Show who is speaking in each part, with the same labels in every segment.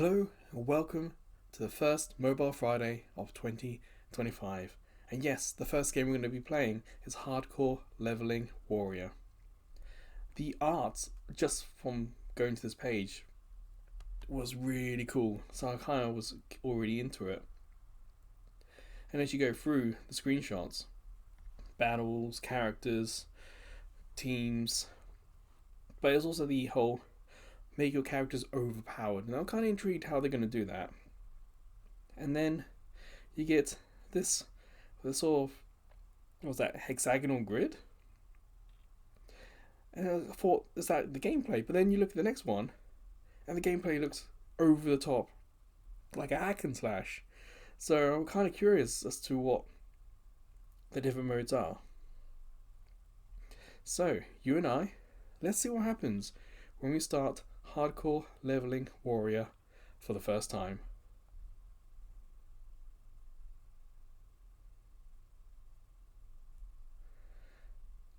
Speaker 1: Hello and welcome to the first Mobile Friday of 2025. And yes, the first game we're going to be playing is Hardcore Leveling Warrior. The art, just from going to this page, was really cool, so I kind of was already into it. And as you go through the screenshots, battles, characters, teams, but there's also the whole make your characters overpowered, and I'm kind of intrigued how they're going to do that. And then you get this sort of, what was that, hexagonal grid? And I thought, is that the gameplay? But then you look at the next one, and the gameplay looks over the top, like a hack and slash. So I'm kind of curious as to what the different modes are. So, you and I, let's see what happens when we start Hardcore Leveling Warrior for the first time.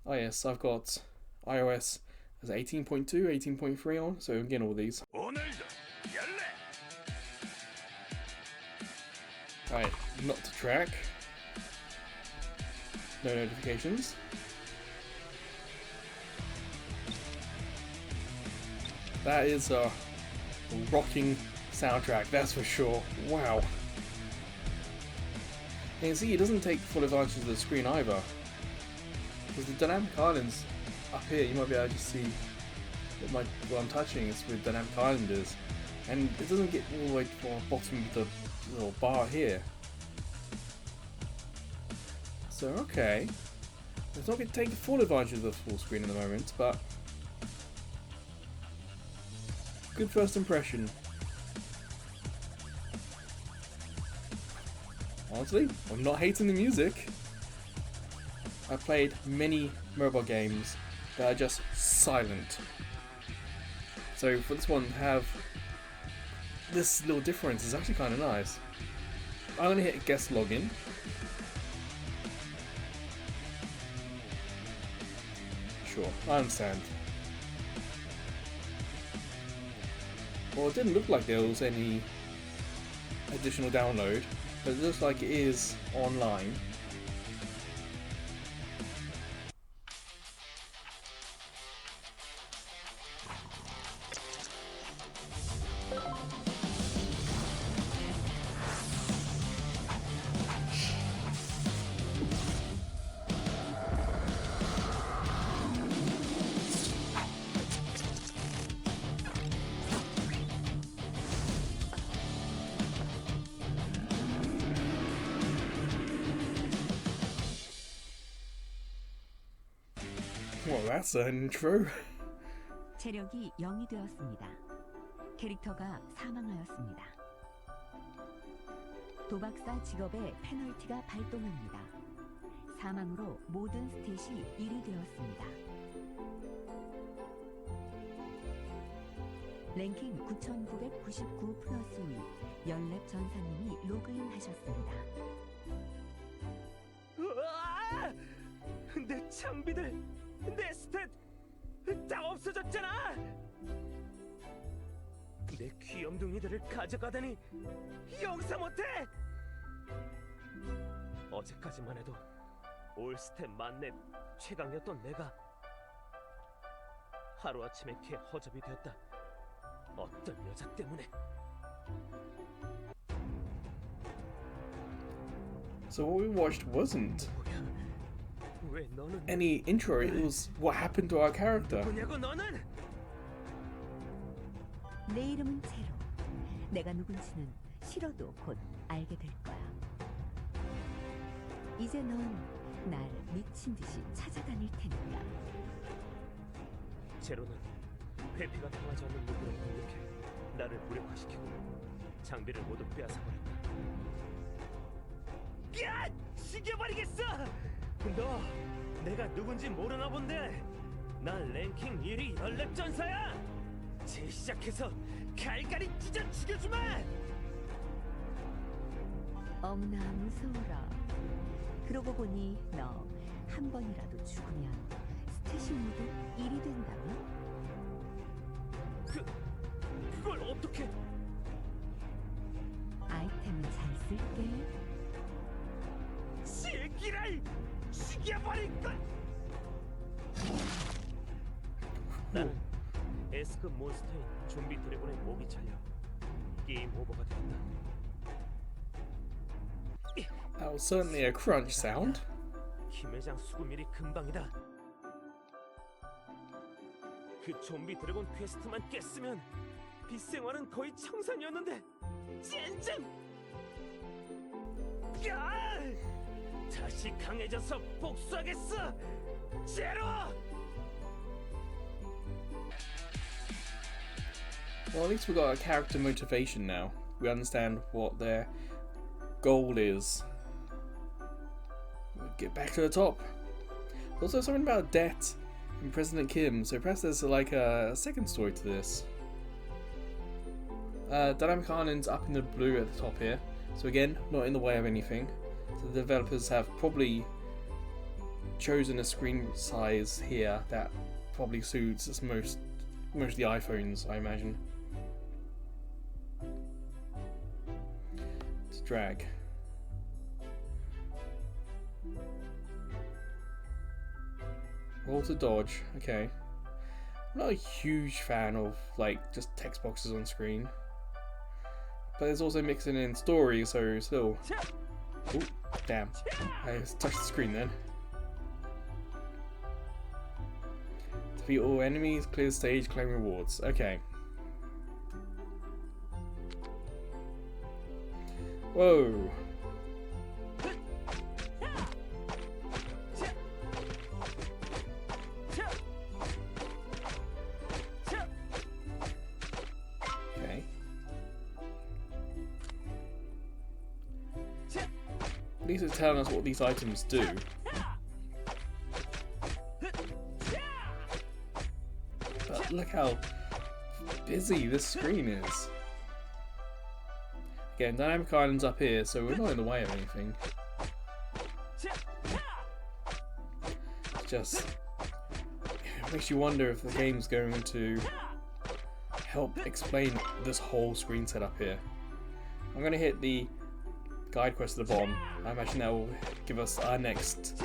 Speaker 1: Oh yes, I've got iOS as 18.2, 18.3 on, so I'm getting all these. Right, not to track. No notifications. That is a rocking soundtrack, that's for sure. Wow. And you see, it doesn't take full advantage of the screen either. Because the dynamic islands up here, you might be able to see what I'm touching is with dynamic islanders. And it doesn't get all the way to the bottom of the little bar here. So, okay. It's not going to take full advantage of the full screen at the moment, but good first impression. Honestly, I'm not hating the music. I've played many mobile games that are just silent. So for this one to have this little difference is actually kind of nice. I'm going to hit guest login. Sure, I understand. Well, it didn't look like there was any additional download, but it looks like it is online. Well, that's an intro.
Speaker 2: 체력이 0이 되었습니다. 캐릭터가 사망하였습니다. 도박사 직업의 페널티가 발동합니다. 사망으로 모든 스탯이 1이 되었습니다. 랭킹 9999 플러스 2 연랩 전사님이 로그인하셨습니다.
Speaker 3: 으아! 내 장비들, 내 스탯 다 없어졌잖아. 내 귀염둥이들을 가져가다니 용서 못해. 어제까지만 해도 올 스탯 만렙 최강이었던 내가 하루아침에 걔 허접이 되었다. 어떤 여자 때문에.
Speaker 1: So what we watched wasn't
Speaker 3: 왜 너는
Speaker 1: any intro, it was what happened to our character.
Speaker 3: 누구냐고 너는?
Speaker 2: 내 이름은 제로. 내가 누군지는 싫어도 곧 알게 될 거야. 이제 넌 날 미친 듯이 찾아다닐 테니까.
Speaker 3: 제로는 회피가 당하지 않는 무기로 공격해 나를 무력화시키고 장비를 모두 빼앗아버렸다. 야! 죽여버리겠어! 너 내가 누군지 모르나 본데 난 랭킹 1위 연랩 전사야! 재시작해서 갈갈이 찢어 죽여주마!
Speaker 2: 어머나 무서워라. 그러고 보니 너 한 번이라도 죽으면 스탯이 모두 1이 된다며?
Speaker 3: 그걸 어떻게? 죽여버릴 걸. 나는 에스크 몬스터인 좀비 드래곤의 목이 잘려 게임 오버가 되었다.
Speaker 1: That was certainly a crunch sound.
Speaker 3: 김회장 수금일이 금방이다. 그 좀비 드래곤 퀘스트만 깼으면 빗생활은 거의 청산이었는데 젠장! 야! 다시 강해져서 복수하겠어! 제로!
Speaker 1: Well, at least we got a character motivation now. We understand what their goal is. We'll get back to the top. There's also something about debt in President Kim, so perhaps there's like a second story to this. Dynamic Island's up in the blue at the top here, so again, not in the way of anything. So the developers have probably chosen a screen size here that probably suits most of the iPhones, I imagine. Let's drag. Roll to dodge, okay. I'm not a huge fan of like just text boxes on screen. But there's also mixing in story, so still. Oh, damn. I just touched the screen then. Defeat all enemies, clear the stage, claim rewards. Okay. Whoa. Okay. At least it's telling us what these items do. But look how busy this screen is. Again, Dynamic Island's up here, so we're not in the way of anything. It's just it makes you wonder if the game's going to help explain this whole screen setup here. I'm going to hit the guide quest at the bottom. I imagine that will give us our next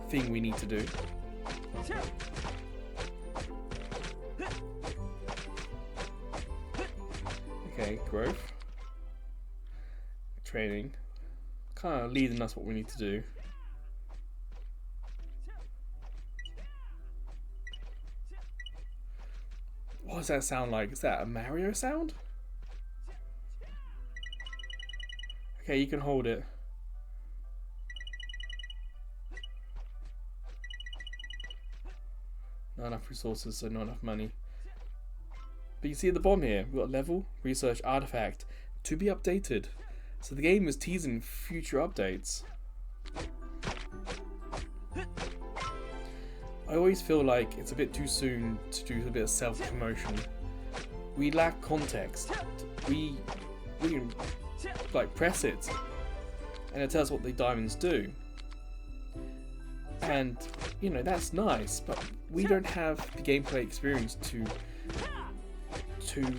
Speaker 1: thing we need to do. Okay, growth. Training. Kind of leading us what we need to do. What does that sound like? Is that a Mario sound? Okay, you can hold it. Not enough resources, so not enough money. But you see at the bottom here, we've got level, research, artifact, to be updated. So the game is teasing future updates. I always feel like it's a bit too soon to do a bit of self-promotion. We lack context. We can like press it and it tells us what the diamonds do. And you know, that's nice, but we don't have the gameplay experience to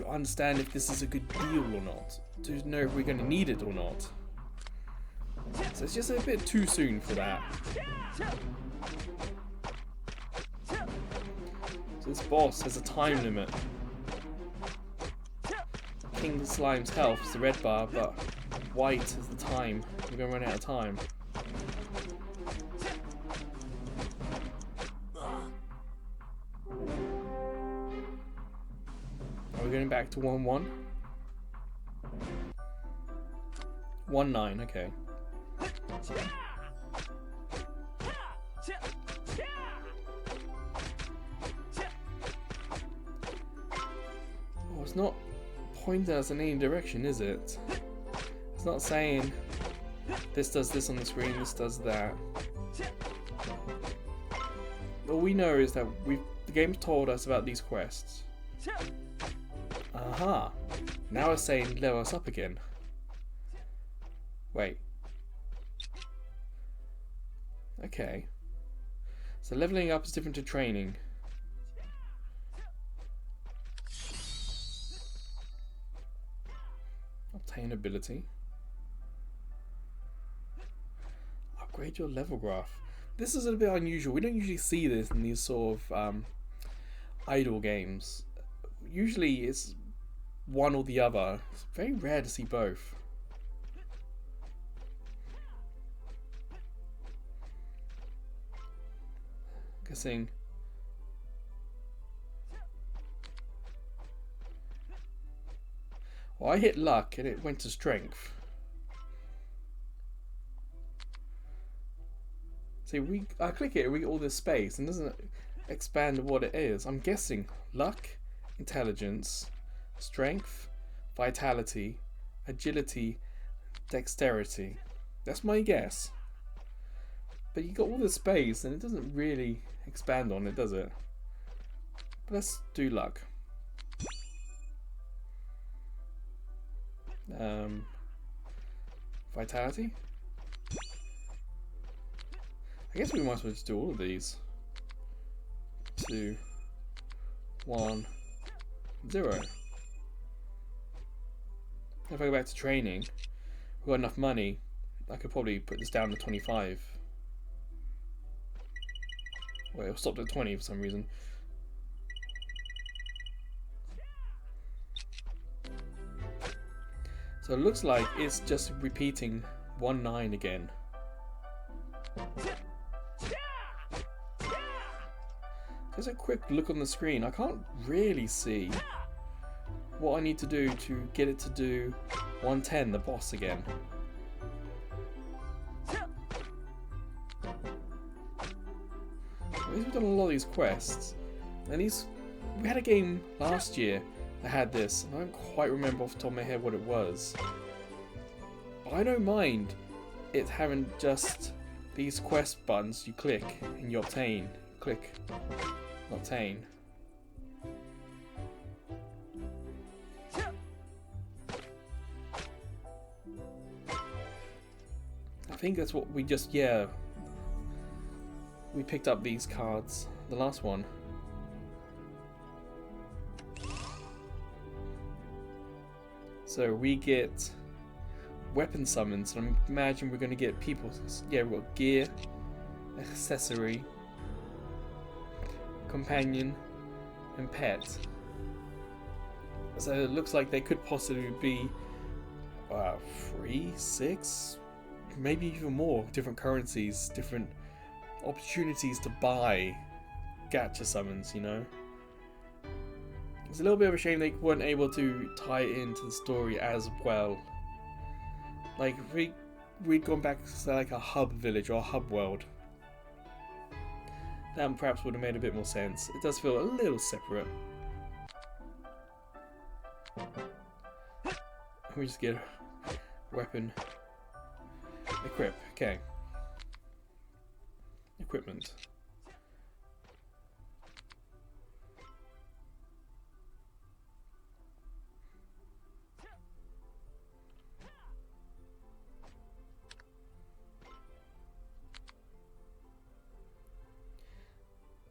Speaker 1: understand if this is a good deal or not, to know if we're going to need it or not. So it's just a bit too soon for that. So this boss has a time limit. King Slime's health is the red bar, but white is the time. We're going to run out of time. Are we going back to 1-1? 1-9, okay. Oh, it's not pointing us in any direction, is it? It's not saying this does this on the screen, this does that. All we know is that the game's told us about these quests. Aha! Now it's saying level us up again. Wait. Okay. So leveling up is different to training. Obtain ability. Upgrade Upgrade your level graph. This is a bit unusual. We don't usually see this in these sort of idle games. Usually it's one or the other. It's very rare to see both. Guessing. Well, I hit luck and it went to strength. See, I click it, we get all this space, and it doesn't expand what it is. I'm guessing luck, intelligence, strength, vitality, agility, dexterity. That's my guess. But you got all this space, and it doesn't really expand on it, does it? But let's do luck. Vitality. I guess we might as well just do all of these. 2, 1, 0. If I go back to training, we've got enough money. I could probably put this down to 25. Wait, it stopped at 20 for some reason. So it looks like it's just repeating 1-9 again. Just a quick look on the screen. I can't really see what I need to do to get it to do 110, the boss again. At least we've done a lot of these quests. And we had a game last year that had this, and I don't quite remember off the top of my head what it was. But I don't mind it having just these quest buttons you click and you obtain. Click, obtain. I think that's what we just, yeah. We picked up these cards, the last one. So we get weapon summons, and I imagine we're going to get people. Yeah, we've got gear, accessory, companion, and pet. So it looks like they could possibly be 3, 6, maybe even more different currencies, different opportunities to buy gacha summons, you know. It's a little bit of a shame they weren't able to tie it into the story as well. Like, if we'd gone back to like a hub village or a hub world, that perhaps would have made a bit more sense. It does feel a little separate. We just get a weapon. Equip, okay. Equipment.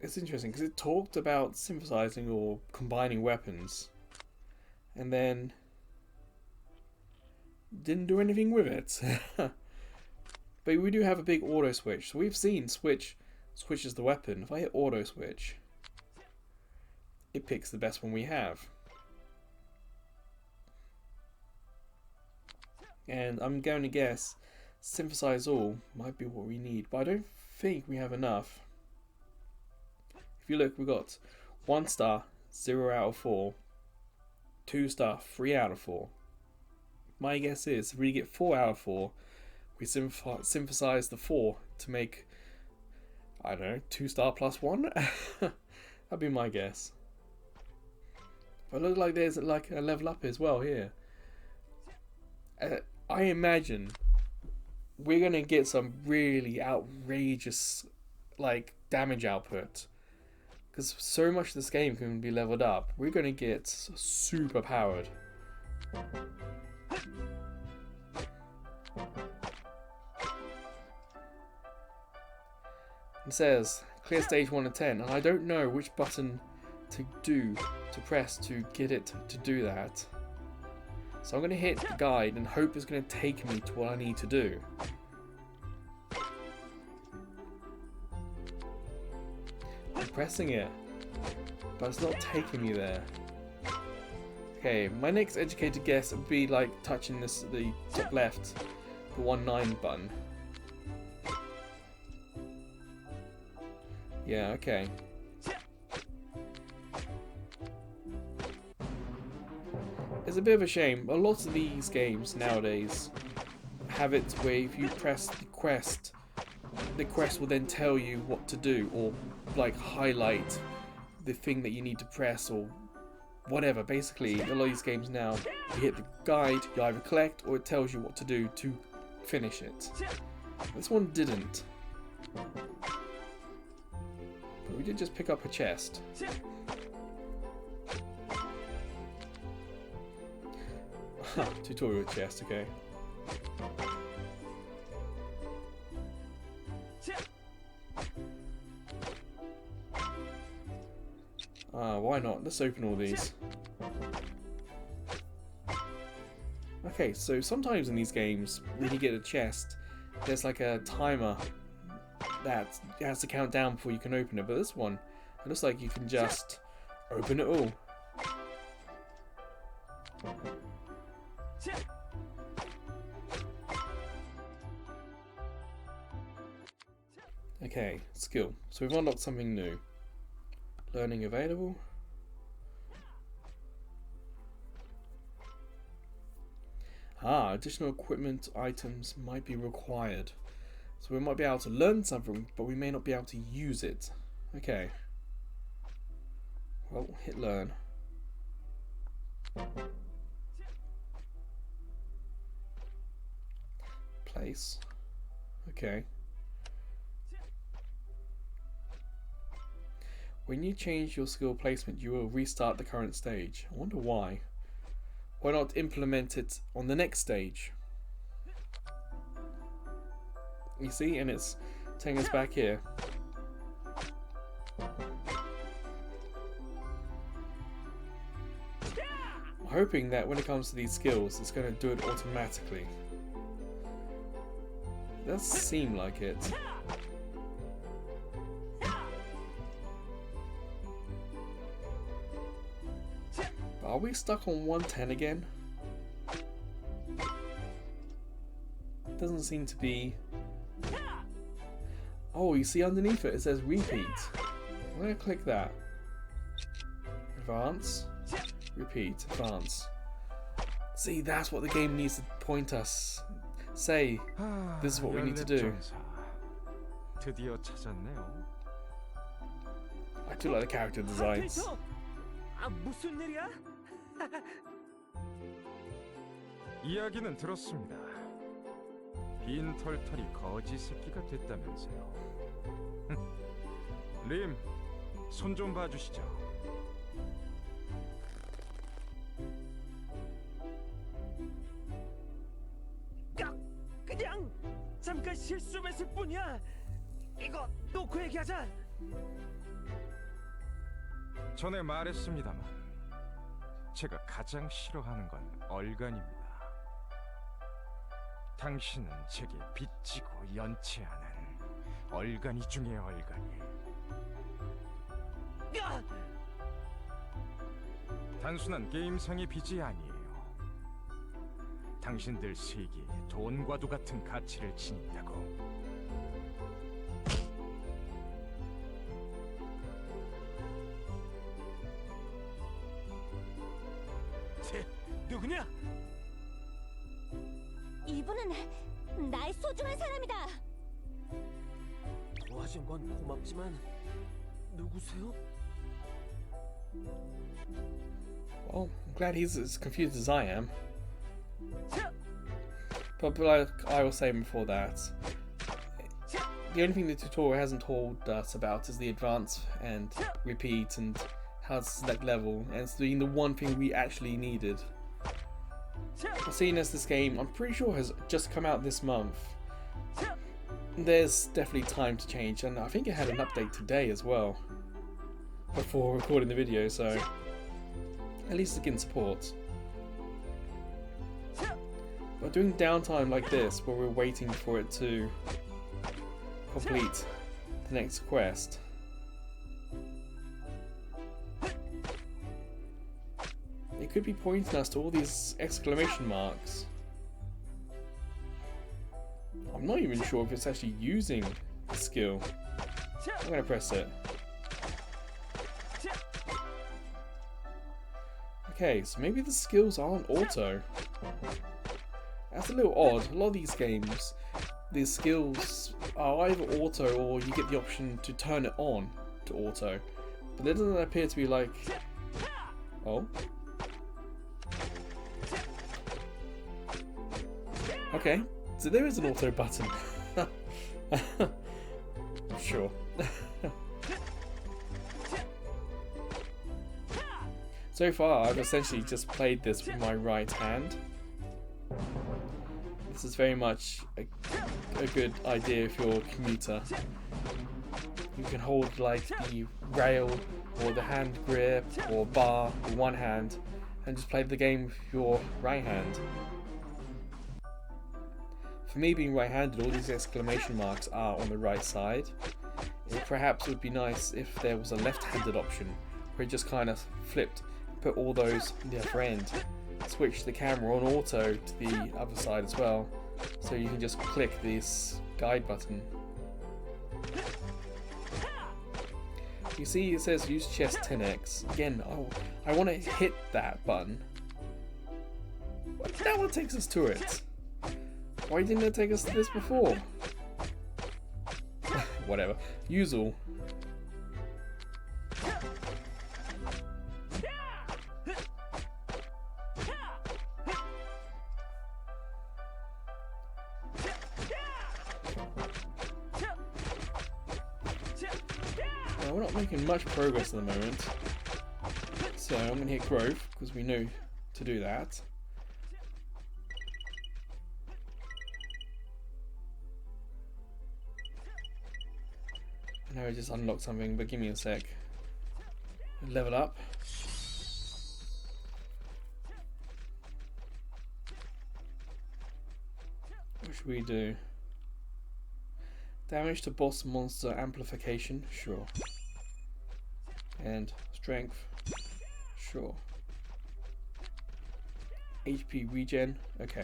Speaker 1: It's interesting because it talked about synthesizing or combining weapons, and then didn't do anything with it. But we do have a big auto switch, so we've seen switches the weapon. If I hit auto switch, it picks the best one we have. And I'm going to guess synthesize all might be what we need, but I don't think we have enough. If you look, we've got 1 star, 0 out of 4, 2 star, 3 out of 4. My guess is if we get 4 out of 4, we synthesize the 4 to make, I don't know, 2 star plus 1? That'd be my guess. But it looks like there's like a level up as well here. I imagine we're going to get some really outrageous like damage output. Because so much of this game can be leveled up, we're going to get super powered. It says clear stage 1 of 10, and I don't know which button to press to get it to do that. So I'm going to hit the guide and hope it's going to take me to what I need to do. pressing it, but it's not taking me there. Okay, my next educated guess would be like touching this, the top left, the 1-9 button. Yeah, okay. It's a bit of a shame. A lot of these games nowadays have it where if you press the quest will then tell you what to do, or like highlight the thing that you need to press, or whatever. Basically, a lot of these games now, you hit the guide, you either collect or it tells you what to do to finish it. This one didn't. But we did just pick up a chest. Tutorial chest, okay. Why not? Let's open all these. Okay, so sometimes in these games, when you get a chest, there's like a timer that has to count down before you can open it. But this one, it looks like you can just open it all. Okay, skill. So we've unlocked something new. Learning available. Additional equipment items might be required. So we might be able to learn something, but we may not be able to use it. Okay. Well, hit learn. Place. Okay. When you change your skill placement, you will restart the current stage. I wonder why. Why not implement it on the next stage? You see, and it's taking us back here. I'm hoping that when it comes to these skills, it's going to do it automatically. It does seem like it. Are we stuck on 110 again? Doesn't seem to be. Oh, you see underneath it, it says repeat. I'm going to click that. Advance. Repeat. Advance. See, that's what the game needs to point us. Say, this is what we need to do.
Speaker 4: 드디어 찾았네요.
Speaker 1: I do like the character designs.
Speaker 3: 무슨 일이야?
Speaker 4: 이야기는 들었습니다. 빈 털털이 거지 새끼가 됐다면서요. 림, 손 좀 봐주시죠.
Speaker 3: 그냥 잠깐 실수했을 뿐이야. 이거 놓고 얘기하자.
Speaker 4: 전에 말했습니다만 제가 가장 싫어하는 건 얼간입니다. 당신은 제게 빚지고 연체하는 얼간이 중에 얼간이. 단순한 게임상의 빚이 아니에요. 당신들 세계에 돈과도 같은 가치를 지닌다고.
Speaker 3: 누구냐?
Speaker 2: 이분은 나의 소중한 사람이다.
Speaker 3: 도와준 건 고맙지만 누구세요?
Speaker 1: Well, I'm glad he's as confused as I am. But like I was saying before that, the only thing the tutorial hasn't told us about is the advance and repeat and how to select level, and it's doing the one thing we actually needed. Seeing as this game, I'm pretty sure has just come out this month, there's definitely time to change, and I think it had an update today as well, before recording the video, so at least it's getting support. But doing downtime like this, where we're waiting for it to complete the next quest, could be pointing us to all these exclamation marks. I'm not even sure if it's actually using the skill. I'm going to press it. Okay, so maybe the skills aren't auto. That's a little odd. A lot of these games, these skills are either auto or you get the option to turn it on to auto. But there doesn't appear to be like... Oh. Okay, so there is an auto button. Sure. So far, I've essentially just played this with my right hand. This is very much a good idea if you're a commuter. You can hold like the rail or the hand grip or bar with one hand and just play the game with your right hand. For me, being right-handed, all these exclamation marks are on the right side. It perhaps would be nice if there was a left-handed option where it just kind of flipped, put all those on the other end, switch the camera on auto to the other side as well, so you can just click this guide button. You see it says use chest 10x. Again, I want to hit that button. That one takes us to it. Why didn't it take us to this before? Whatever. Use all. Now, we're not making much progress at the moment. So I'm going to hit growth because we know to do that. Now I just unlocked something, but give me a sec. Level up. What should we do? Damage to boss monster amplification, sure. And strength, sure. HP regen, okay.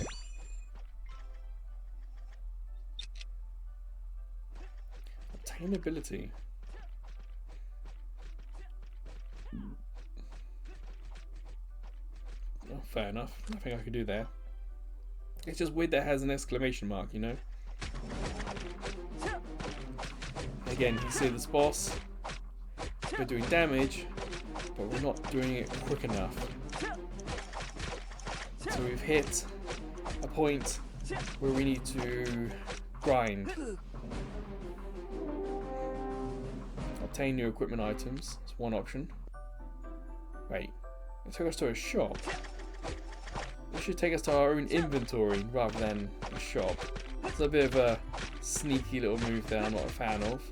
Speaker 1: Obtainability. Oh, fair enough. Nothing I could do there. It's just weird that it has an exclamation mark, you know? Again, you see this boss. We're doing damage, but we're not doing it quick enough. So we've hit a point where we need to grind. Obtain new equipment items. It's one option. Wait, it took us to a shop. It should take us to our own inventory rather than a shop. It's a bit of a sneaky little move there I'm not a fan of.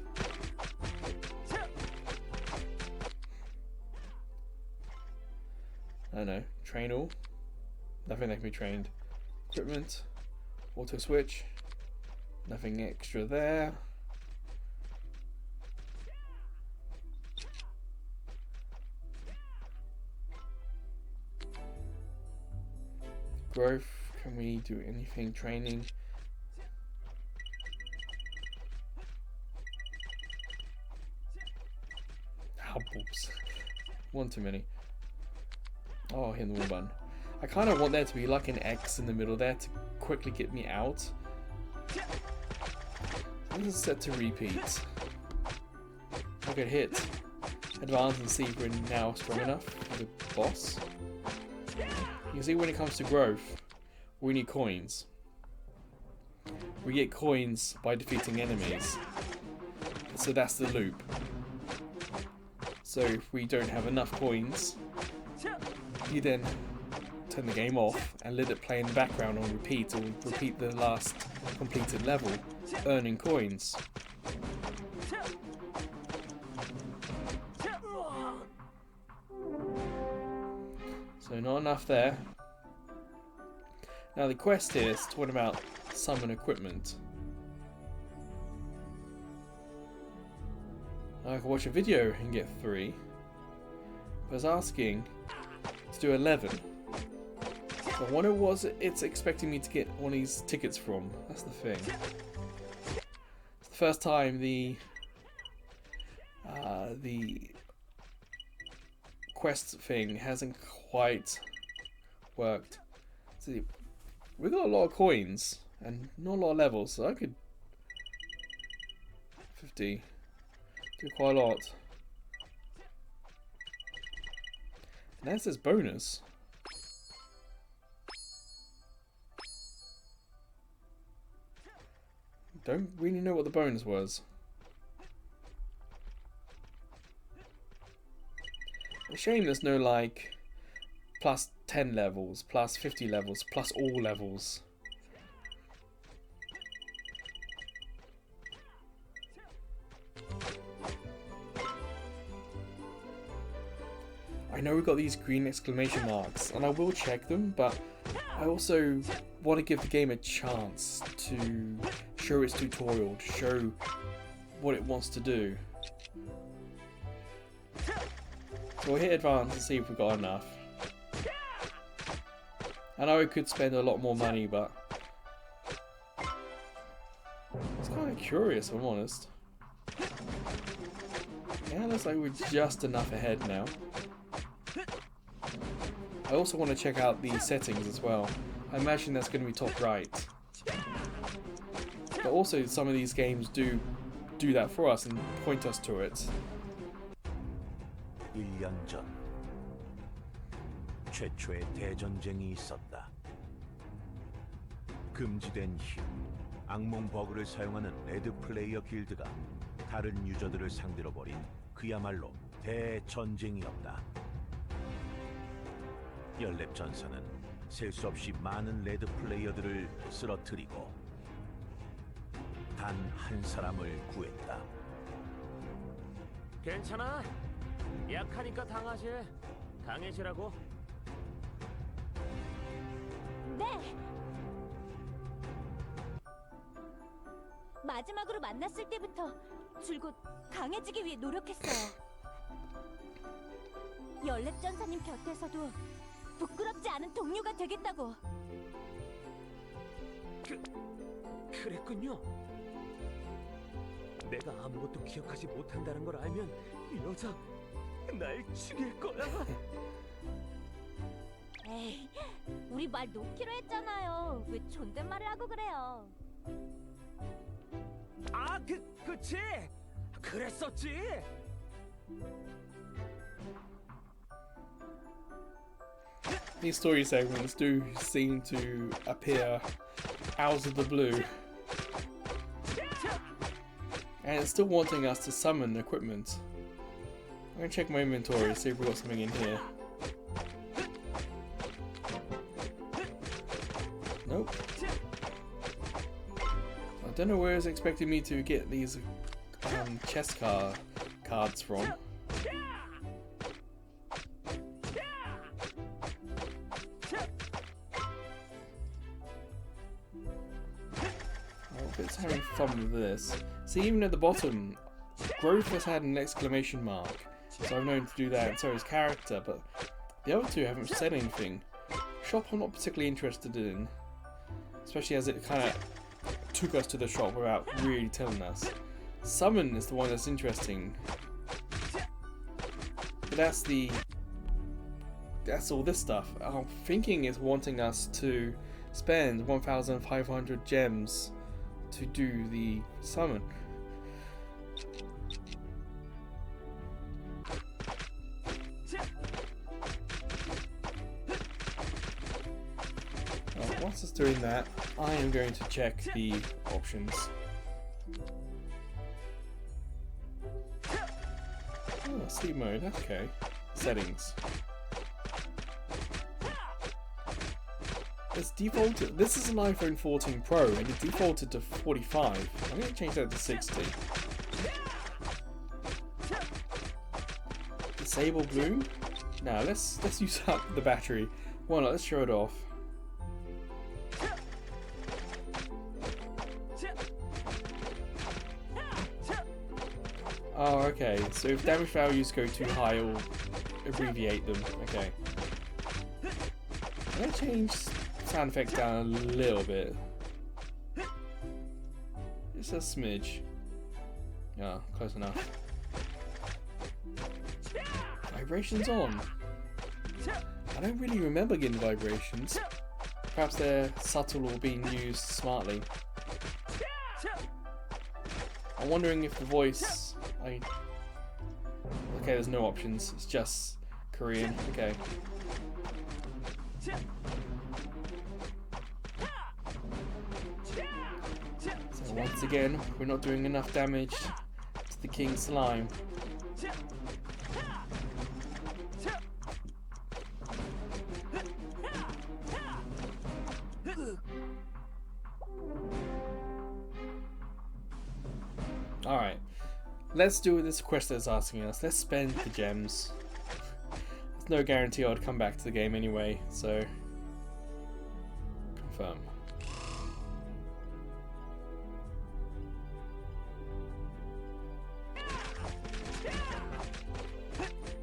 Speaker 1: I don't know. Train all. Nothing that can be trained. Equipment. Auto switch. Nothing extra there. Growth. Can we do anything? Training. Oh, oops. One too many. Oh, hitting the wall button. I kind of want there to be like an X in the middle there to quickly get me out. This is set to repeat. I could hit advance and see if we're now strong enough for the boss. You can see when it comes to growth, we need coins. We get coins by defeating enemies. So that's the loop. So if we don't have enough coins, you then turn the game off and let it play in the background on repeat, or repeat the last completed level, earning coins. So not enough there. Now the quest here is talking about summon equipment. I can watch a video and get 3. But it's asking to do 11. So I wonder what it's expecting me to get one of these tickets from. That's the thing. It's the first time the quest thing hasn't quite worked. See, we got a lot of coins and not a lot of levels, so I could 50 do quite a lot. And there's this bonus. Don't really know what the bonus was. A shame there's no like plus 10 levels, plus 50 levels, plus all levels. I know we've got these green exclamation marks, and I will check them, but I also want to give the game a chance to show its tutorial, to show what it wants to do. So we'll hit advance and see if we've got enough. I know we could spend a lot more money, but it's kind of curious, if I'm honest. Yeah, looks like we're just enough ahead now. I also want to check out the settings as well. I imagine that's going to be top right. But also some of these games do that for us and point us to it.
Speaker 5: 1년 전 최초의 대전쟁이 있었다. 금지된 이후 악몽 버그를 사용하는 레드 플레이어 길드가 다른 유저들을 상대로 벌인 그야말로 대전쟁이었다. 연랩 전사는 셀 수 없이 많은 레드 플레이어들을 쓰러뜨리고 단 한 사람을 구했다.
Speaker 3: 괜찮아. 약하니까 당하지. 강해지라고.
Speaker 6: 네. 마지막으로 만났을 때부터 줄곧 강해지기 위해 노력했어요. 연랩 전사님 곁에서도 부끄럽지 않은 동료가 되겠다고.
Speaker 3: 그랬군요. 내가 아무것도 기억하지 못한다는 걸 알면 이 여자 날 죽일 거야.
Speaker 6: 에이, 우리 말 놓기로 했잖아요. 왜 존댓말을 하고 그래요?
Speaker 3: 아, 그치? 그랬었지.
Speaker 1: These story segments do seem to appear out of the blue. And it's still wanting us to summon equipment. I'm gonna check my inventory, see if we've got something in here. Nope. I don't know where it's expecting me to get these chest cards from. It's having fun with this. See, even at the bottom, Growth has had an exclamation mark, so I've known to do that, and so has Character, but the other two haven't said anything. Shop I'm not particularly interested in, especially as it kind of took us to the shop without really telling us. Summon is the one that's interesting, but that's all this stuff. I'm thinking it's wanting us to spend 1,500 gems to do the summon. Once it's doing that, I am going to check the options. Oh, sleep mode, okay. Settings. It's defaulted. This is an iPhone 14 Pro and it's defaulted to 45. I'm going to change that to 60. Disable bloom? Now let's use up the battery. Why not? Let's show it off. Oh, okay. So if damage values go too high, it'll abbreviate them. Okay. I'm gonna change sound effects down a little bit. Just a smidge. Yeah, close enough. Vibrations on. I don't really remember getting vibrations. Perhaps they're subtle or being used smartly. I'm wondering if the voice... Okay, there's no options. It's just Korean. Okay. So once again, we're not doing enough damage to the King Slime. Alright, let's do what this quest is asking us. Let's spend the gems. There's no guarantee I'd come back to the game anyway, so... Confirm.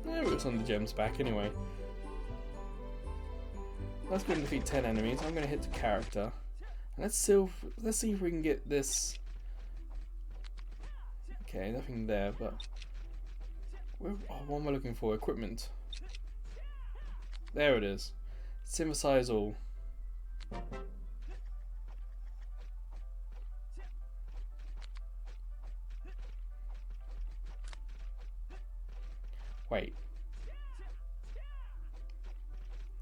Speaker 1: Yeah, we got some of the gems back anyway. Let's go and defeat 10 enemies. I'm going to hit the character. And let's see if we can get this... Okay, nothing there, but what am I looking for? Equipment. There it is. Synthesize all. Wait.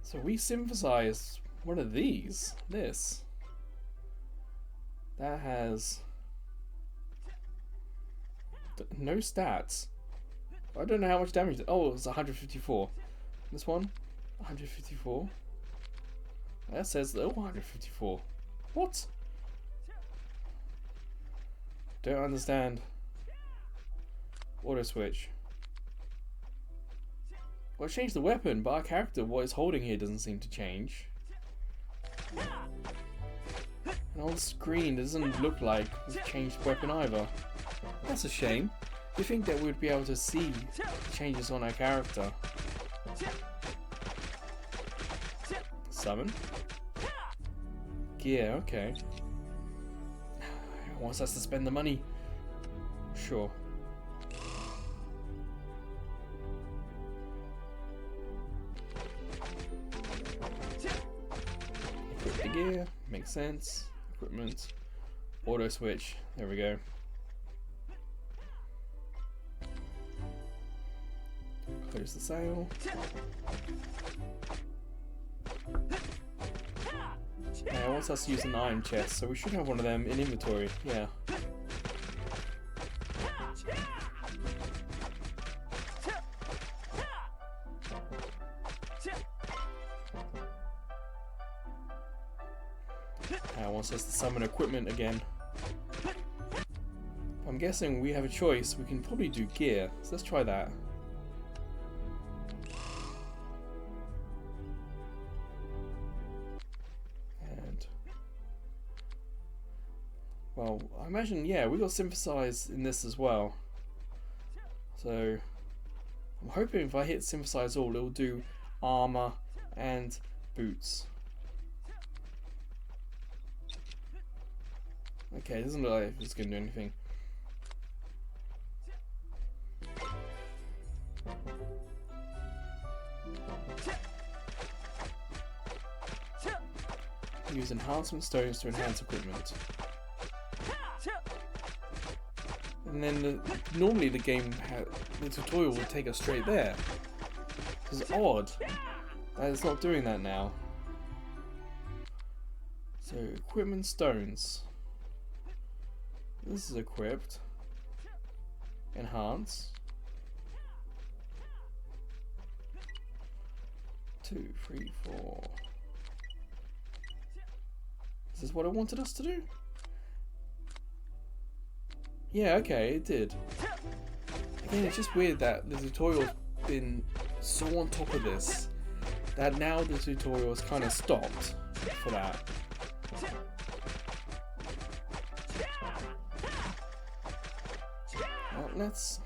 Speaker 1: So we synthesized one of these. This. That has... no stats. I don't know how much damage. Oh, it's 154. This one, 154. That says 154. What? Don't understand. Auto switch. Well, I changed the weapon, but our character, what it's holding here, doesn't seem to change. And on the screen, it doesn't look like we've changed weapon either. That's a shame. You think that we'd be able to see changes on our character. Summon. Gear, okay. It wants us to spend the money. Sure. Equip the gear, makes sense. Equipment. Auto switch, there we go. Close the sail. Yeah, it wants us to use an iron chest, so we should have one of them in inventory. Yeah. It wants us to summon equipment again. I'm guessing we have a choice. We can probably do gear, so let's try that. Well, I imagine, yeah, we got synthesize in this as well. So, I'm hoping if I hit synthesize all, it will do armor and boots. Okay, it doesn't look like it's going to do anything. Use enhancement stones to enhance equipment. And then normally the game, the tutorial will take us straight there. It's odd that it's not doing that now. So equipment stones. This is equipped. Enhance. 2, 3, 4. Is this what it wanted us to do? Yeah, okay, it did. Again, it's just weird that the tutorial's been so on top of this that now the tutorial has kind of stopped for that. Well, let's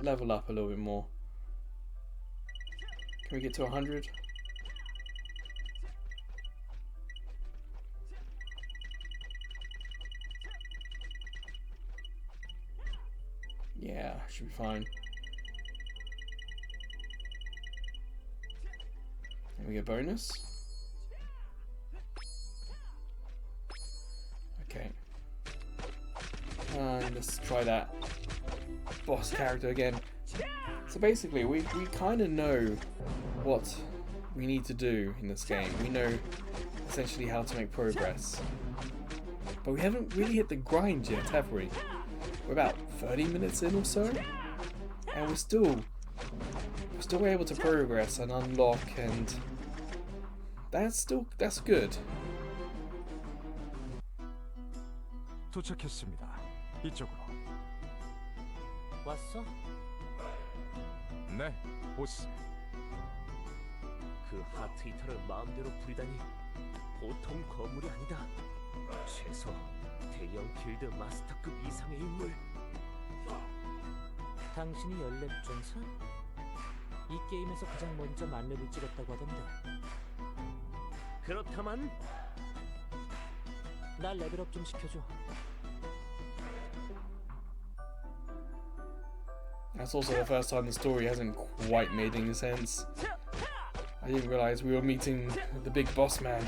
Speaker 1: level up a little bit more. Can we get to 100? Yeah, should be fine. And we get bonus. Okay. And let's try that boss character again. So basically, we kind of know what we need to do in this game. We know essentially how to make progress. But we haven't really hit the grind yet, have we? We're about 30 minutes in or so, and we're still able to progress and unlock, and that's good.
Speaker 4: 도착했습니다. 이쪽으로.
Speaker 3: 왔어?
Speaker 4: 네, 보스.
Speaker 3: 그 하트 히터를 마음대로 부리다니 보통 거물이 아니다. 최소 대형 길드 마스터급 이상의 인물.
Speaker 7: 당신이 연랩 전사? 이 게임에서 가장 먼저 만렙을 찍었다고 하던데.
Speaker 3: 그렇다만
Speaker 7: 날 레벨업 좀 시켜줘.
Speaker 1: That's also the first time the story hasn't quite made any sense. I didn't realise we were meeting the big boss man.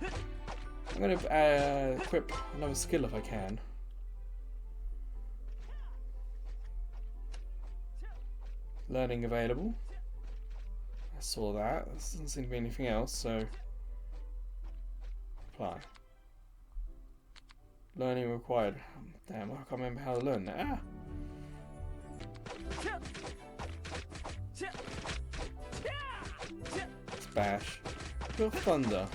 Speaker 1: I'm going to equip another skill if I can. Learning available. I saw that. There doesn't seem to be anything else, so apply. Learning required. Damn, I can't remember how to learn that. Ah! Let's bash. Feel thunder.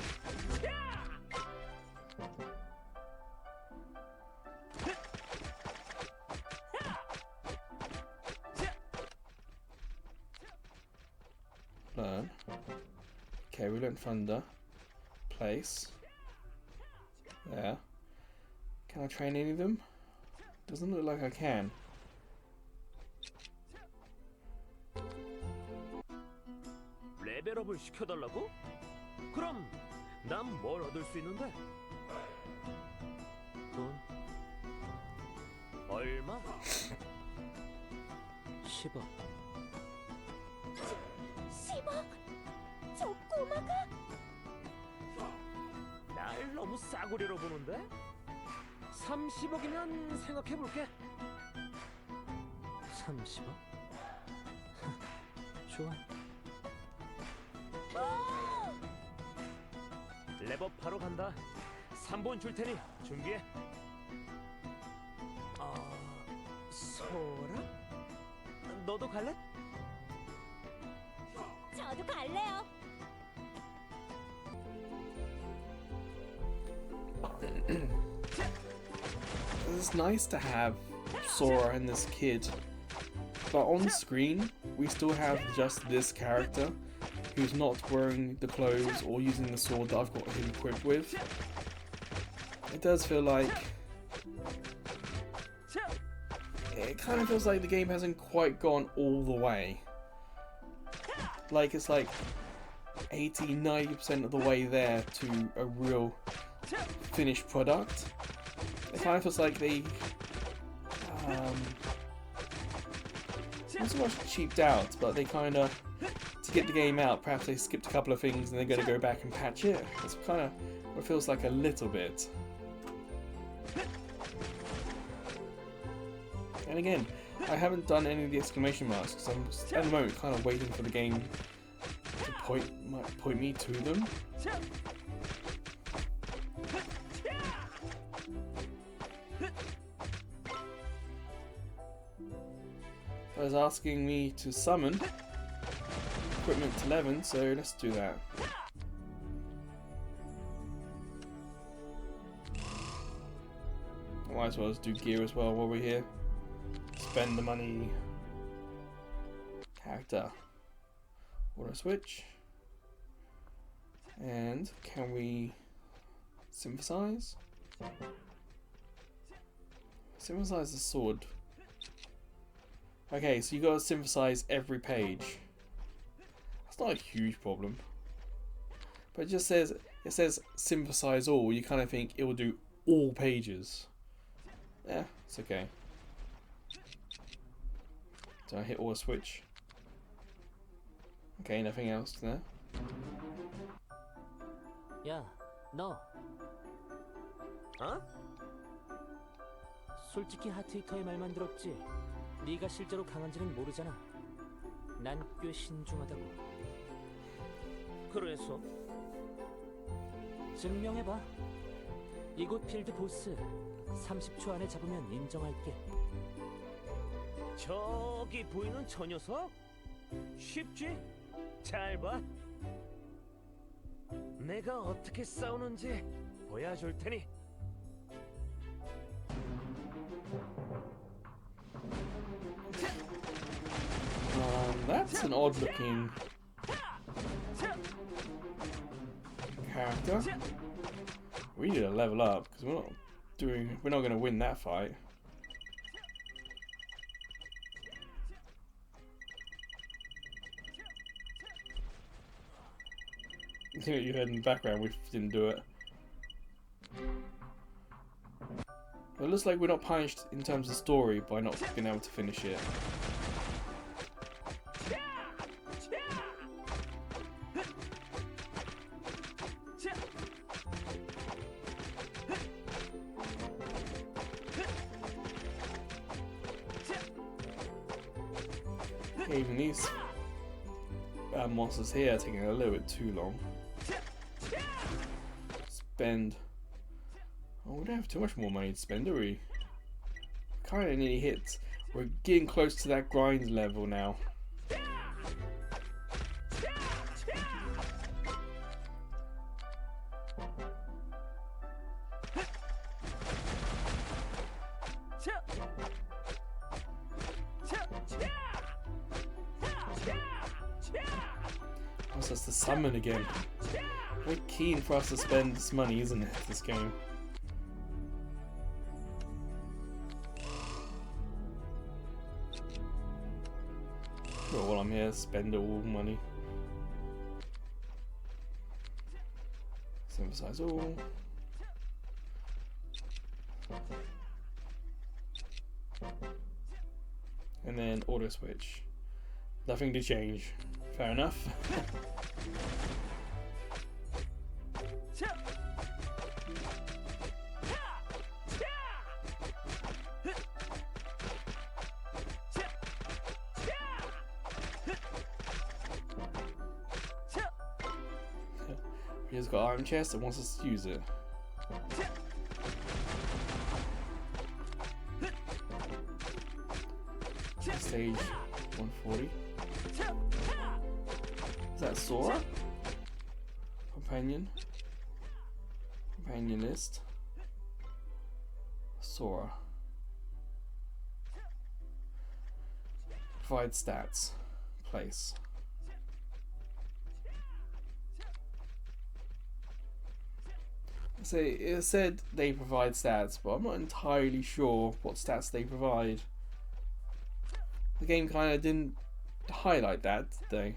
Speaker 1: Learn. Okay, we learned thunder. Place. There. Can I train any of them? Doesn't look like I can.
Speaker 3: 레벨업을 시켜달라고? 그럼 난 뭘 얻을 수 있는데?
Speaker 7: 돈
Speaker 3: 얼마?
Speaker 7: 10억.
Speaker 6: 10억? 저 꼬마가?
Speaker 3: 날 너무 싸구려로 보는데? 30억이면 생각해볼게.
Speaker 7: 30억? 좋아.
Speaker 3: 랩업하러 간다. 3번 줄 테니 준비해. 소라? 너도 갈래?
Speaker 6: 저도 갈래요.
Speaker 1: It's nice to have Sora and this kid, but on screen we still have just this character who's not wearing the clothes or using the sword that I've got him equipped with. It does feel like... It kind of feels like the game hasn't quite gone all the way. Like it's like 80-90% of the way there to a real finished product. It kind of feels like they not so much cheaped out, but they kind of, to get the game out, perhaps they skipped a couple of things and they're going to go back and patch it. It's kind of what feels like a little bit. And again, I haven't done any of the exclamation marks because I'm just, at the moment kind of waiting for the game to point me to them. It was asking me to summon equipment to 11, so let's do that. I might as well do gear as well while we're here. Spend the money. Character. Auto switch. And can we synthesize? Synthesize the sword. Okay, so you gotta synthesize every page. That's not a huge problem. But it just says, synthesize all. You kind of think it will do all pages. Yeah, it's okay. Do I hit or switch? Okay, nothing else there.
Speaker 7: 야, 너
Speaker 3: 어?
Speaker 7: 솔직히 하트히터의 말만 들었지? 네가 실제로 강한지는 모르잖아. 난 꽤 신중하다고.
Speaker 3: 그래서
Speaker 7: 증명해봐. 이곳 필드 보스 30초 안에 잡으면 인정할게.
Speaker 3: 저기 보이는 저 녀석? 쉽지? 잘 봐. 내가 어떻게 싸우는지 보여줄 테니.
Speaker 1: That's an odd looking character. We need to level up because we're not going to win that fight. You heard in the background, we didn't do it. Well, it looks like we're not punished in terms of story by not being able to finish it. Even these monsters here are taking a little bit too long. Spend. Oh, we don't have too much more money to spend, do we? Kind of nearly hit. We're getting close to that grind level now. What's us to summon again? Very keen for us to spend this money, isn't it, this game? Well, while I'm here, spend all money. Emphasize all. And then auto switch. Nothing to change. Fair enough. He's got Iron Chest and wants us to use it. Stage 140. Is that Sora? Companion. Companion list. Sora. Provide stats. Place. So it said they provide stats, but I'm not entirely sure what stats they provide. The game kind of didn't highlight that, did they?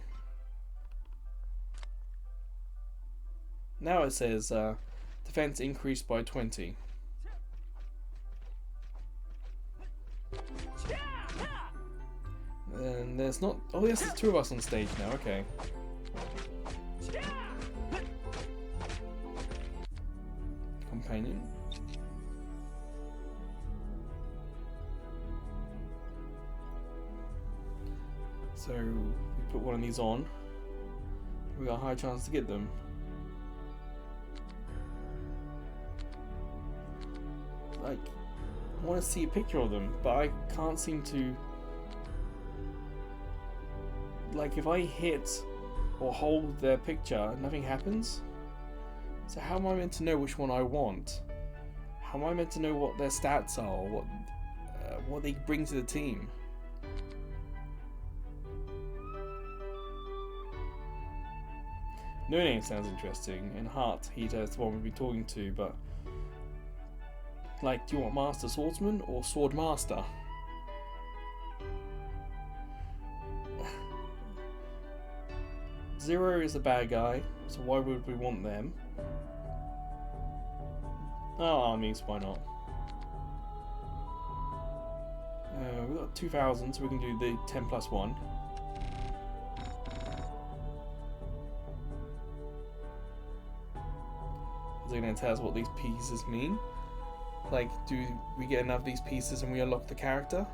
Speaker 1: Now it says defense increased by 20. And there's not. Oh, yes, there's two of us on stage now. Okay. Companion. So we put one of these on. We got a high chance to get them. Like, I want to see a picture of them, but I can't seem to. Like, if I hit or hold their picture, nothing happens. So how am I meant to know which one I want? How am I meant to know what their stats are, or what they bring to the team? No Name sounds interesting, and Heart Heater is the one we'll be talking to, but like, do you want Master Swordsman or Sword Master? Zero is a bad guy, so why would we want them? Oh, armies, why not? we've got 2,000, so we can do the 10 plus 1. Is it going to tell us what these pieces mean? Like, do we get enough of these pieces and we unlock the character?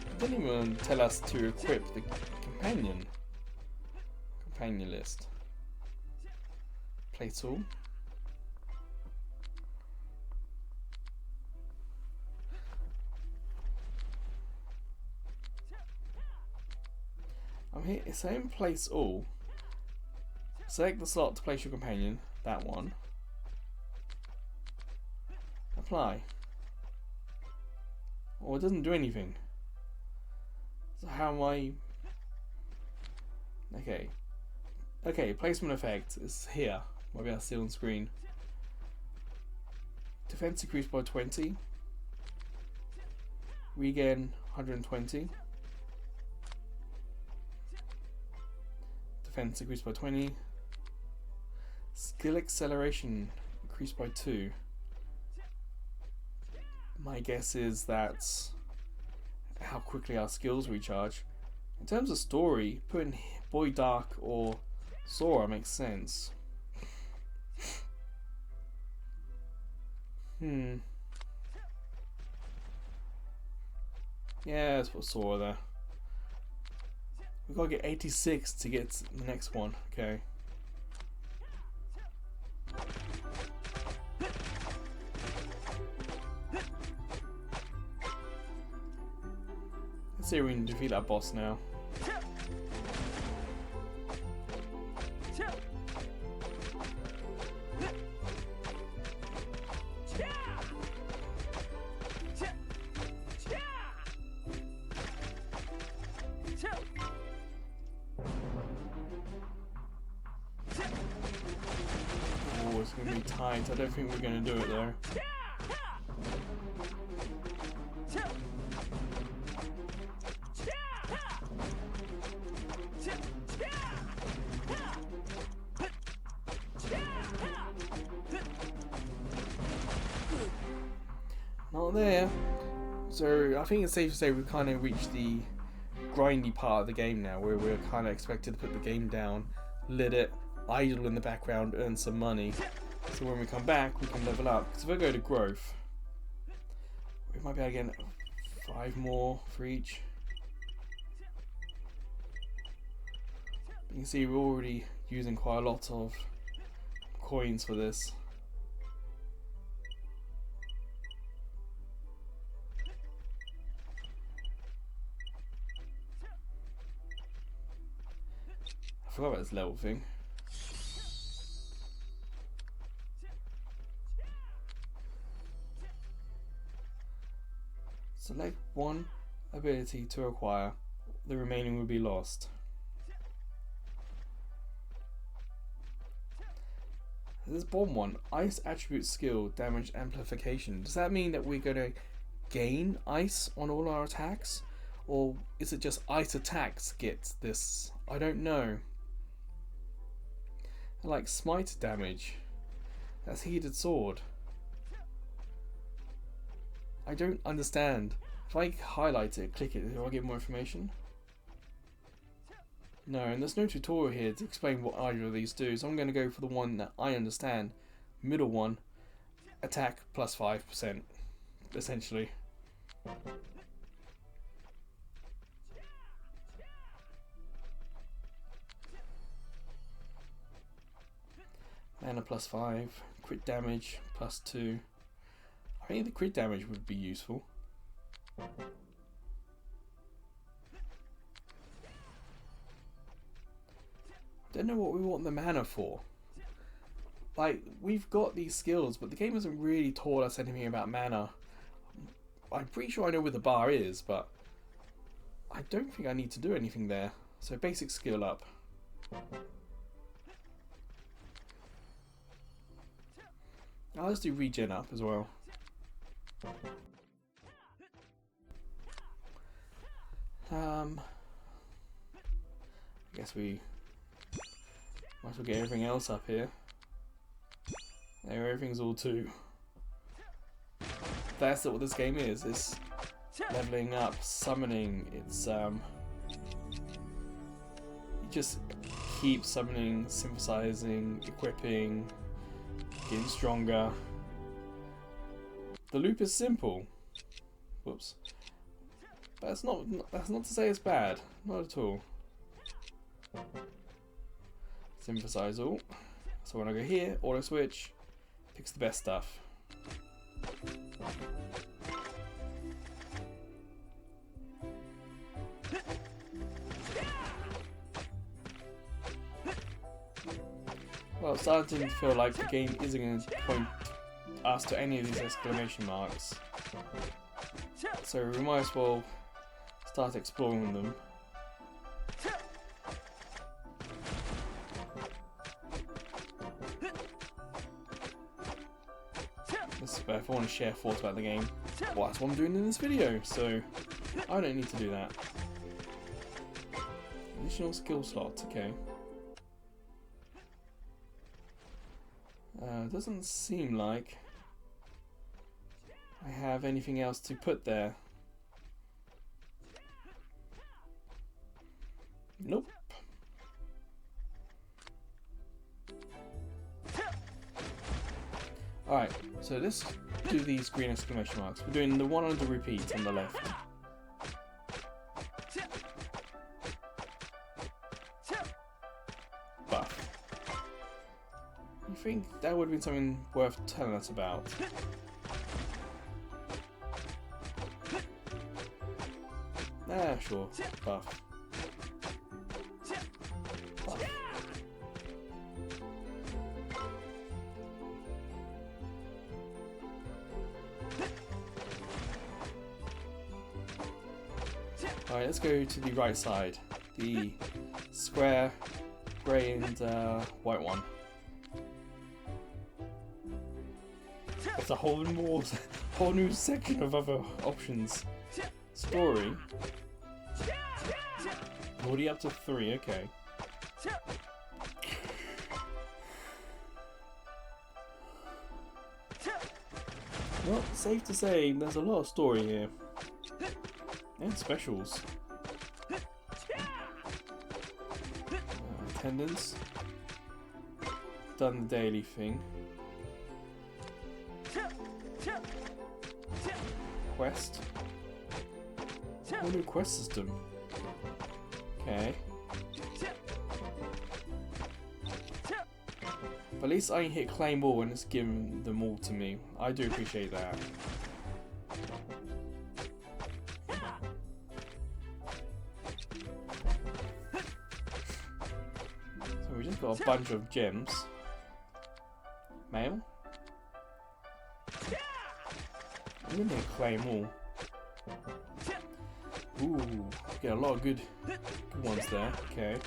Speaker 1: It didn't even tell us to equip the companion list. Play tool. I'm here. It's saying place all. Select the slot to place your companion. That one. Apply. Oh, it doesn't do anything. So how am I? Okay. Okay, placement effect is here. Maybe I'll see on screen. Defense increased by 20. Regen 120. Defense increased by 20. Skill acceleration increased by 2. My guess is that's how quickly our skills recharge. In terms of story, putting Boy Dark or Sora makes sense. Yeah, let's put Sora there. We've got to get 86 to get the next one. Okay. Let's see if we can defeat that boss now. Oh, it's going to be tight. I don't think we're going to do it though. Not there. So I think it's safe to say we've kind of reached the grindy part of the game now, where we're kind of expected to put the game down, let it idle in the background, earn some money. So when we come back, we can level up. Because if I go to growth, we might be able to get 5 more for each. You can see we're already using quite a lot of coins for this. I forgot about this level thing. Select one ability to acquire, the remaining will be lost. This bottom one, ice attribute skill, damage amplification. Does that mean that we're going to gain ice on all our attacks? Or is it just ice attacks get this? I don't know. I like smite damage. That's heated sword. I don't understand. If I highlight it, click it, do I get more information? No, and there's no tutorial here to explain what either of these do, so I'm going to go for the one that I understand. Middle one, attack plus 5%, essentially. Mana plus 5, crit damage plus 2. I think the crit damage would be useful. Don't know what we want the mana for. Like, we've got these skills, but the game hasn't really taught us anything about mana. I'm pretty sure I know where the bar is, but I don't think I need to do anything there. So basic skill up. Now let's do regen up as well. I guess we might as well get everything else up here. There, everything's all 2. That's what this game is. It's leveling up, summoning. It's you just keep summoning, synthesizing, equipping, getting stronger. The loop is simple. Whoops. But that's not to say it's bad. Not at all. Synthesize all. So when I go here, auto switch, picks the best stuff. Well, it's starting to feel like the game isn't going to point us to any of these exclamation marks. So we might as well start exploring them. If I want to share thoughts about the game, well, that's what I'm doing in this video, so I don't need to do that. Additional skill slots, okay. Doesn't seem like I have anything else to put there. Nope. Alright, so let's do these green exclamation marks. We're doing the one on the repeat on the left. Buff. You think that would have been something worth telling us about? Ah, sure. Buff. Buff. Alright, let's go to the right side. The square, grey and white one. There's a whole new section of other options. Story. Already up to 3, okay. Well, safe to say there's a lot of story here. And specials. Attendance. Done the daily thing. Quest. Whole new quest system. Okay. But at least I can hit claim all and it's given them all to me. I do appreciate that. So we just got a bunch of gems. Mail. I'm gonna claim all. Ooh, get a lot of good ones there. Okay.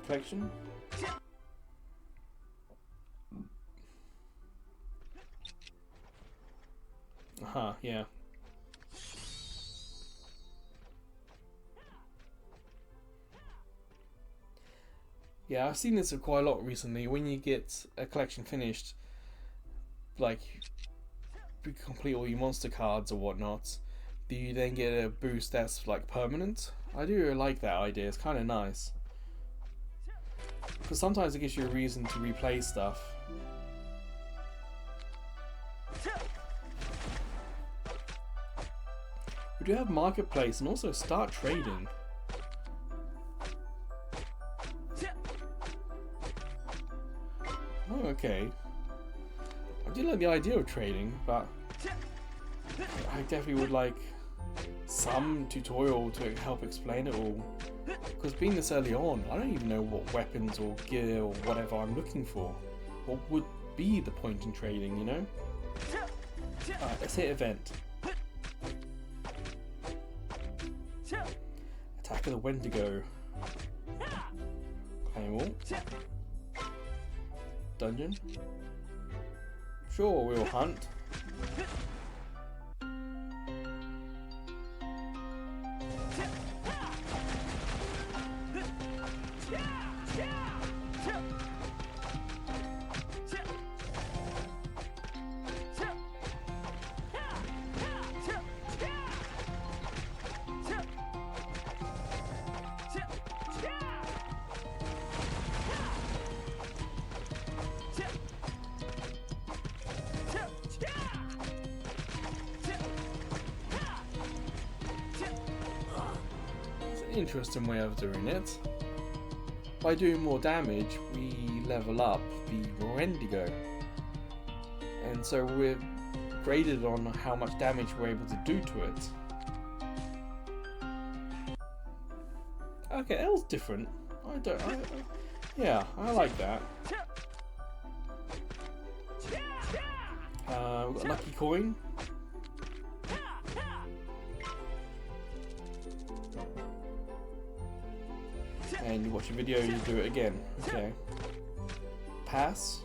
Speaker 1: Collection. Aha, yeah. Yeah, I've seen this quite a lot recently. When you get a collection finished, like you complete all your monster cards or whatnot, do you then get a boost that's like permanent? I do like that idea. It's kind of nice because sometimes it gives you a reason to replay stuff. We do have marketplace and also start trading. Oh, okay. I do like the idea of trading, but I definitely would like some tutorial to help explain it all. Because being this early on, I don't even know what weapons or gear or whatever I'm looking for. What would be the point in trading, you know? Alright, let's hit event. Attack of the Wendigo. Claim all. Dungeon. Sure, we'll hunt. interesting way of doing it. By doing more damage, we level up the Wendigo. And so we're graded on how much damage we're able to do to it. Okay, that was different. Yeah, I like that. We've got a lucky coin. And you watch a video, you do it again. Okay. Pass.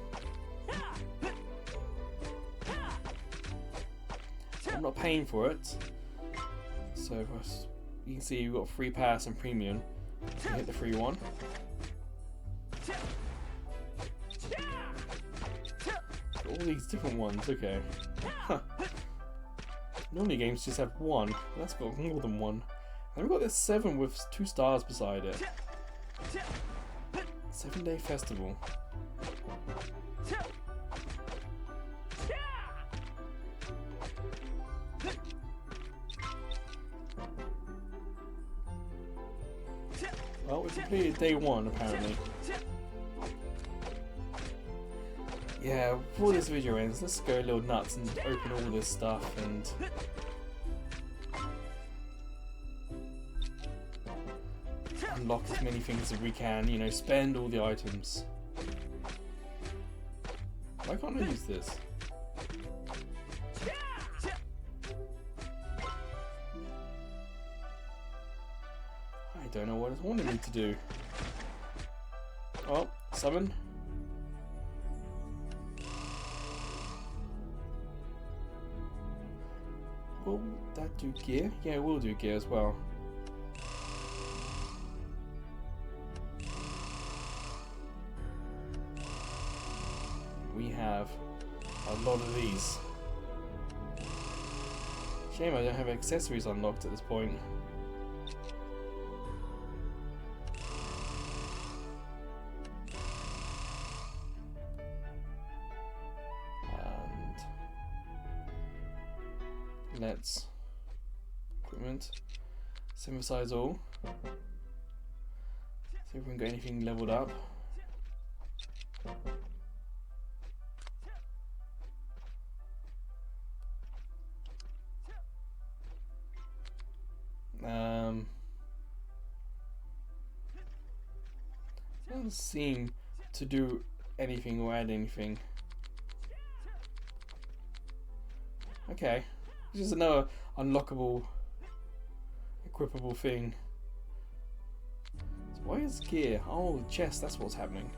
Speaker 1: I'm not paying for it. So if you can see we've got free pass and premium. So hit the free one. All these different ones, okay. Huh. Normally games just have one. That's got more than one. And we've got this 7 with 2 stars beside it. 7-day festival. Well, we completed day 1 apparently. Yeah, before this video ends, let's go a little nuts and open all this stuff and unlock as many things as we can, you know, spend all the items. Why can't I use this? I don't know what it's wanting me to do. Oh, summon. Will that do gear? Yeah, it will do gear as well. We have a lot of these. Shame I don't have accessories unlocked at this point. Let's equipment, synthesize all. See if we can get anything leveled up. Doesn't seem to do anything or add anything. Okay. This is another unlockable, equipable thing. So why is gear? Oh, the chest, that's what's happening.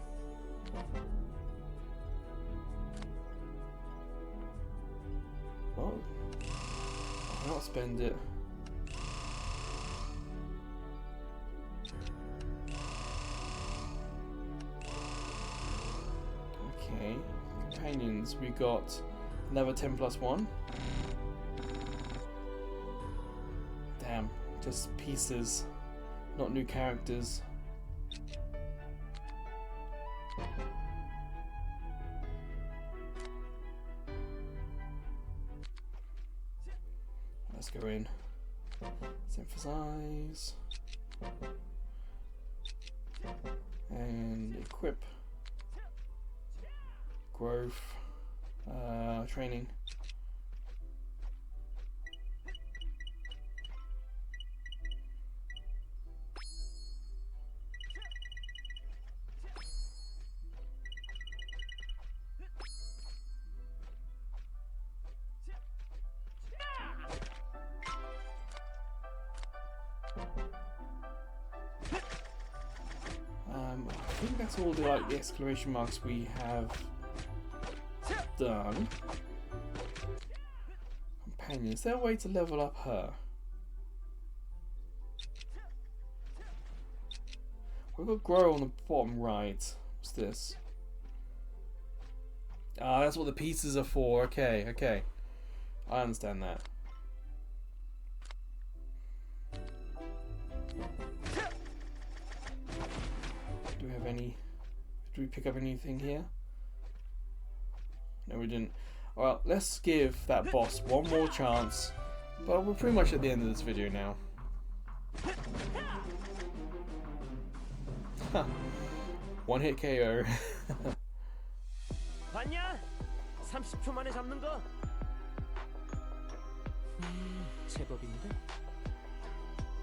Speaker 1: Well, I'll not spend it. Okay, companions, we got another 10+1. Damn, just pieces, not new characters. Let's go in. Synthesize. And equip. Growth. Training. I think that's all the the exclamation marks we have done. Companion, is there a way to level up her? We've got grow on the bottom right. What's this? Ah, that's what the pieces are for. Okay, okay. I understand that. Do we have any... Did we pick up anything here? No, we didn't. Alright, let's give that boss one more chance. But we're pretty much at the end of this video now. One hit KO.
Speaker 3: 봤냐? 30초 만에 잡는 거.
Speaker 7: 제법인데.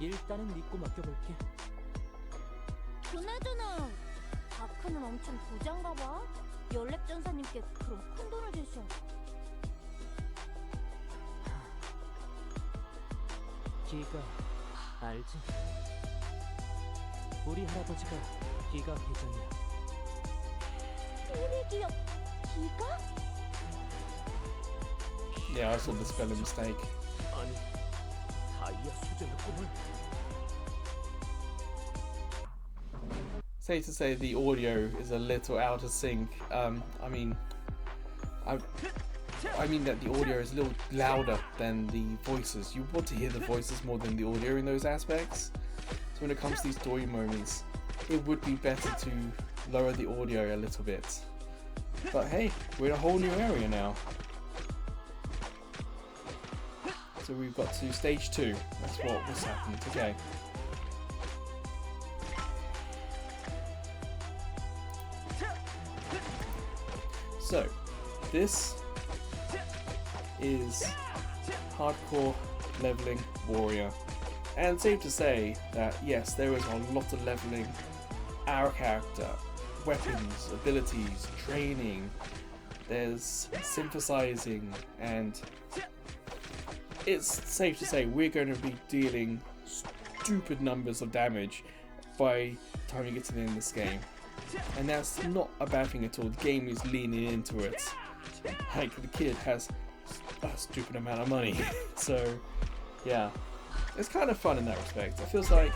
Speaker 7: 일단은 믿고 맡겨볼게.
Speaker 6: 그나저나 다크는 엄청 부자인가 봐. 연랩 전사님께 그런 큰 돈을 주셔.
Speaker 7: 기가 알지? 우리 할아버지가 기가 회장이야.
Speaker 6: 우리 기업 기가?
Speaker 1: Yeah, I saw the spelling mistake.
Speaker 3: 아니, 다이아 수준의 꿈을.
Speaker 1: Safe to say the audio is a little out of sync. I mean that the audio is a little louder than the voices. You want to hear the voices more than the audio in those aspects. So when it comes to these story moments, it would be better to lower the audio a little bit. But hey, we're in a whole new area now. So we've got to stage 2. That's what was happened. Okay. So, this is Hardcore Leveling Warrior. And safe to say that yes, there is a lot of leveling our character, weapons, abilities, training, there's synthesizing, and it's safe to say we're going to be dealing stupid numbers of damage by the time you get to the end of this game. And that's not a bad thing at all. The game is leaning into it. Like, the kid has a stupid amount of money. So, yeah. It's kind of fun in that respect. It feels like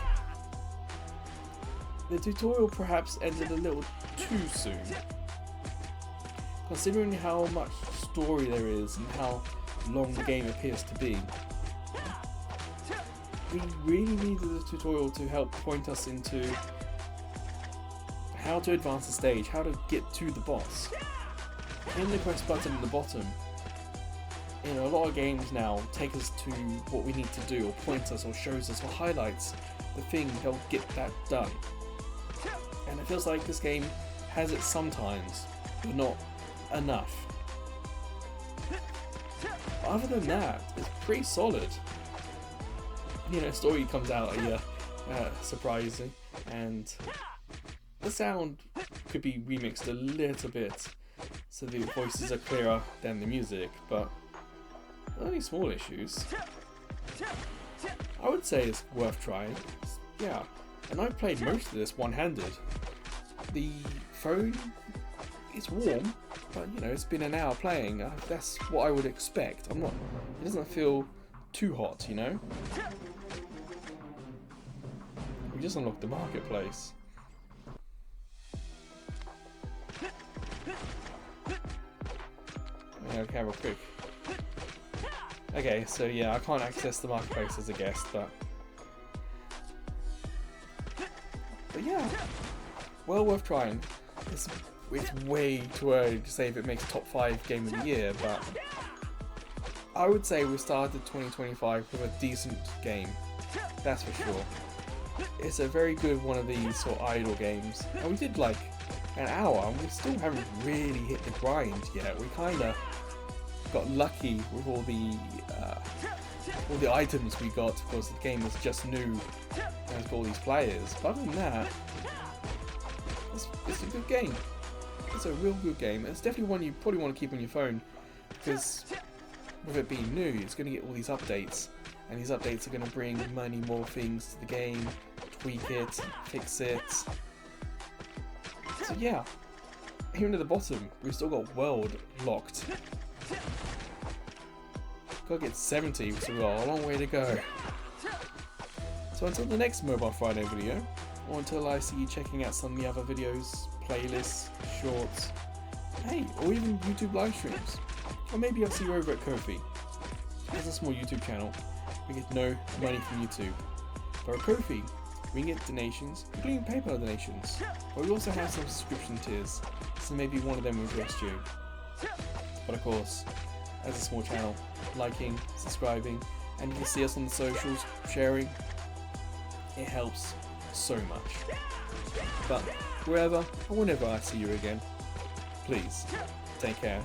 Speaker 1: the tutorial perhaps ended a little too soon, considering how much story there is and how long the game appears to be. We really needed the tutorial to help point us into how to advance the stage, how to get to the boss. In the quest button at the bottom, in a lot of games now, take us to what we need to do, or point us, or shows us, or highlights the thing that'll get that done. And it feels like this game has it sometimes, but not enough. But other than that, it's pretty solid. You know, story comes out a year, surprising, and the sound could be remixed a little bit so the voices are clearer than the music, but only small issues. I would say it's worth trying. Yeah, and I've played most of this one-handed. The phone is warm, but you know, it's been an hour playing. That's what I would expect. It doesn't feel too hot, you know? We just unlocked the marketplace. Okay, real quick. Okay, so yeah, I can't access the marketplace as a guest, but yeah, well worth trying. It's way too early to say if it makes top 5 game of the year, but I would say we started 2025 with a decent game, that's for sure. It's a very good one of these sort of idle games, and we did like an hour, and we still haven't really hit the grind yet. We kinda got lucky with all the items we got because the game was just new and it's got all these players. But other than that, it's a good game. It's a real good game. It's definitely one you probably want to keep on your phone, because with it being new, it's going to get all these updates, and these updates are going to bring many more things to the game, tweak it, fix it. So yeah, even at the bottom, we've still got world locked. Gotta get 70, so we've got a long way to go. So until the next Mobile Friday video, or until I see you checking out some of the other videos, playlists, shorts, hey, or even YouTube live streams, or maybe I'll see you over at Ko-fi. It's a small YouTube channel. We get no money from YouTube, but at Ko-fi, we can get donations, including PayPal donations, but we also have some subscription tiers, so maybe one of them will interest you. But of course, as a small channel, liking, subscribing, and you can see us on the socials, sharing, it helps so much. But wherever or whenever I see you again, please take care